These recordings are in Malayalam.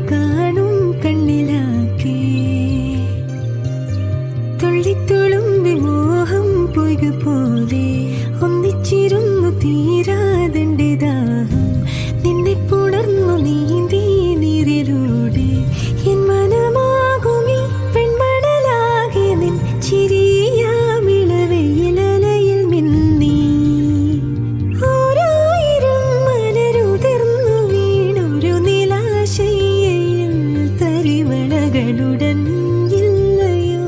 കാണും കണ്ണിലാക്കി തുള്ളിത്തുളുമ്പി മോഹം പൊയ്ക പോലെ ഒന്നിച്ചിരുന്നു തീരാതെന്റെ ദാഹം നിന്നെ പുണർന്നു നീന്തി നീരിലൂടെ എൻ മനമാകുമീ പെൺമണലാകെ നിൻ ചിരിയാമിളവയിലലയിൽ മിന്നി ഓരായിരം മലരുതിർന്നു വീണൊരു നിലാശയിൽ തരിവളകളുടൻ ഇല്ലയോ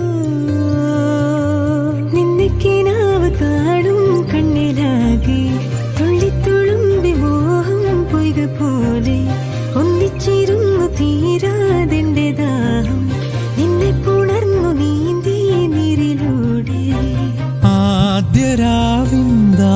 നിന്നെ കിനാവ് കാണും കണ്ണിലാകെ തുള്ളിത്തുളുമ്പി മോഹം പൊയ്ക പോലെ ഒന്നിച്ചിരുന്നു തീരാതെന്റെ ദാഹം നിന്നെ പുണർന്നു നീന്തി നീരിലൂടെ ആദ്യരാവിന്ദാ